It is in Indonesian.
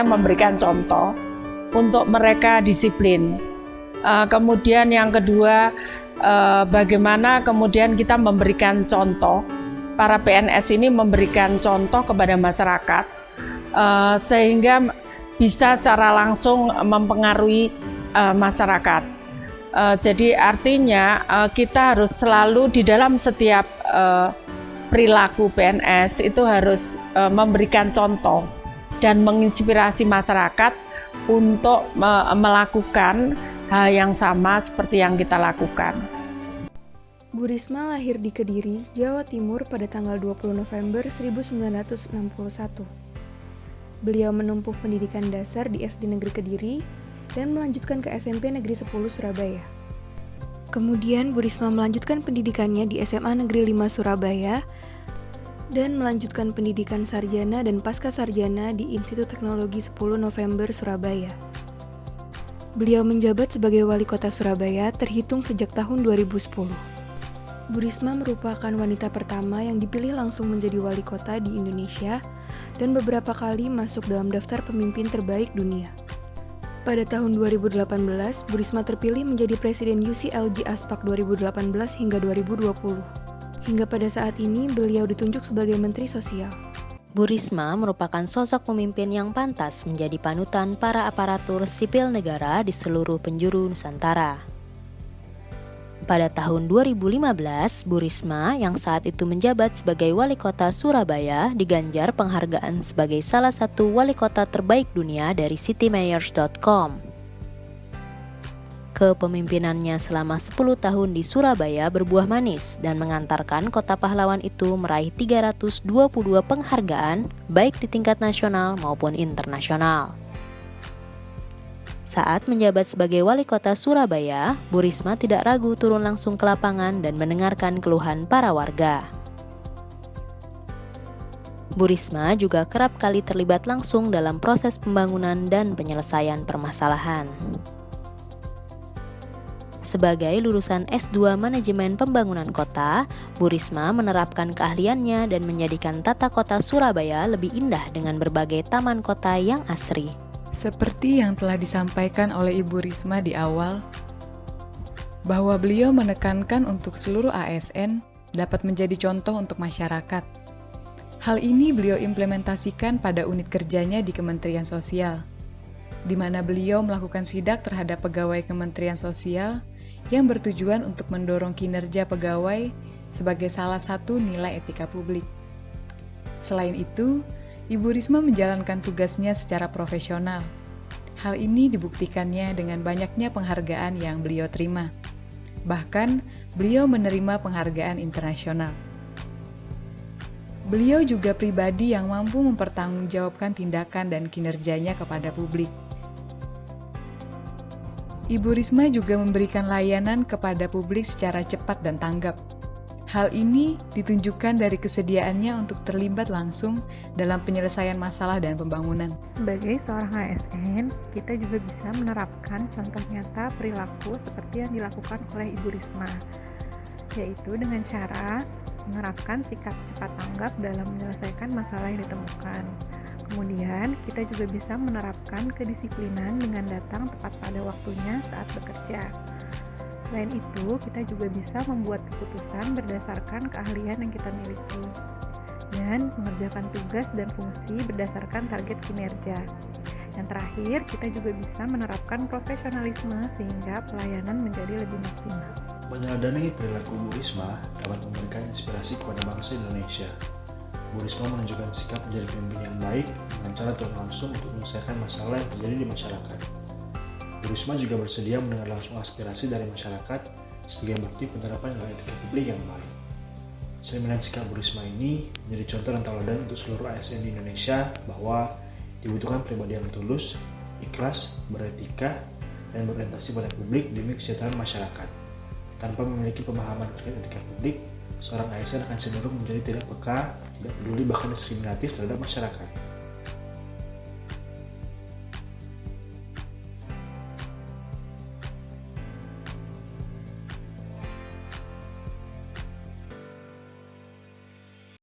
memberikan contoh untuk mereka disiplin. Kemudian yang kedua, bagaimana kemudian kita memberikan contoh, para PNS ini memberikan contoh kepada masyarakat sehingga bisa secara langsung mempengaruhi masyarakat. Jadi artinya kita harus selalu di dalam setiap perilaku PNS itu harus memberikan contoh dan menginspirasi masyarakat untuk melakukan hal yang sama seperti yang kita lakukan. Bu Risma lahir di Kediri, Jawa Timur pada tanggal 20 November 1961. Beliau menempuh pendidikan dasar di SD Negeri Kediri dan melanjutkan ke SMP Negeri 10 Surabaya. Kemudian Bu Risma melanjutkan pendidikannya di SMA Negeri 5 Surabaya dan melanjutkan pendidikan sarjana dan pasca sarjana di Institut Teknologi 10 November Surabaya. Beliau menjabat sebagai Wali Kota Surabaya terhitung sejak tahun 2010. Bu Risma merupakan wanita pertama yang dipilih langsung menjadi Wali Kota di Indonesia dan beberapa kali masuk dalam daftar pemimpin terbaik dunia. Pada tahun 2018, Bu Risma terpilih menjadi Presiden UCLG Aspak 2018 hingga 2020. Hingga pada saat ini, beliau ditunjuk sebagai Menteri Sosial. Bu Risma merupakan sosok pemimpin yang pantas menjadi panutan para aparatur sipil negara di seluruh penjuru Nusantara. Pada tahun 2015, Bu Risma yang saat itu menjabat sebagai Wali Kota Surabaya diganjar penghargaan sebagai salah satu wali kota terbaik dunia dari citymayors.com. Kepemimpinannya selama 10 tahun di Surabaya berbuah manis dan mengantarkan kota pahlawan itu meraih 322 penghargaan baik di tingkat nasional maupun internasional. Saat menjabat sebagai Wali Kota Surabaya, Bu Risma tidak ragu turun langsung ke lapangan dan mendengarkan keluhan para warga. Bu Risma juga kerap kali terlibat langsung dalam proses pembangunan dan penyelesaian permasalahan. Sebagai lulusan S2 Manajemen Pembangunan Kota, Bu Risma menerapkan keahliannya dan menjadikan tata kota Surabaya lebih indah dengan berbagai taman kota yang asri. Seperti yang telah disampaikan oleh Ibu Risma di awal, bahwa beliau menekankan untuk seluruh ASN dapat menjadi contoh untuk masyarakat. Hal ini beliau implementasikan pada unit kerjanya di Kementerian Sosial, di mana beliau melakukan sidak terhadap pegawai Kementerian Sosial yang bertujuan untuk mendorong kinerja pegawai sebagai salah satu nilai etika publik. Selain itu, Ibu Risma menjalankan tugasnya secara profesional. Hal ini dibuktikannya dengan banyaknya penghargaan yang beliau terima. Bahkan, beliau menerima penghargaan internasional. Beliau juga pribadi yang mampu mempertanggungjawabkan tindakan dan kinerjanya kepada publik. Ibu Risma juga memberikan layanan kepada publik secara cepat dan tanggap. Hal ini ditunjukkan dari kesediaannya untuk terlibat langsung dalam penyelesaian masalah dan pembangunan. Sebagai seorang ASN, kita juga bisa menerapkan contoh nyata perilaku seperti yang dilakukan oleh Ibu Risma, yaitu dengan cara menerapkan sikap cepat tanggap dalam menyelesaikan masalah yang ditemukan. Kemudian, kita juga bisa menerapkan kedisiplinan dengan datang tepat pada waktunya saat bekerja. Selain itu, kita juga bisa membuat keputusan berdasarkan keahlian yang kita miliki dan mengerjakan tugas dan fungsi berdasarkan target kinerja. Yang terakhir, kita juga bisa menerapkan profesionalisme sehingga pelayanan menjadi lebih maksimal. Meneladani perilaku Bu Risma dapat memberikan inspirasi kepada bangsa Indonesia. Bu Risma menunjukkan sikap menjadi pemimpin yang baik dengan cara turun langsung untuk menyelesaikan masalah yang terjadi di masyarakat. Bu Risma juga bersedia mendengar langsung aspirasi dari masyarakat sebagai bukti penerapan nilai etika publik yang baik. Saya melihat sikap Bu Risma ini menjadi contoh dan tauladan untuk seluruh ASN di Indonesia bahwa dibutuhkan pribadi yang tulus, ikhlas, beretika, dan berorientasi pada publik demi kesejahteraan masyarakat. Tanpa memiliki pemahaman terkait etika publik, seorang ASN akan cenderung menjadi tidak peka, tidak peduli, bahkan diskriminatif terhadap masyarakat.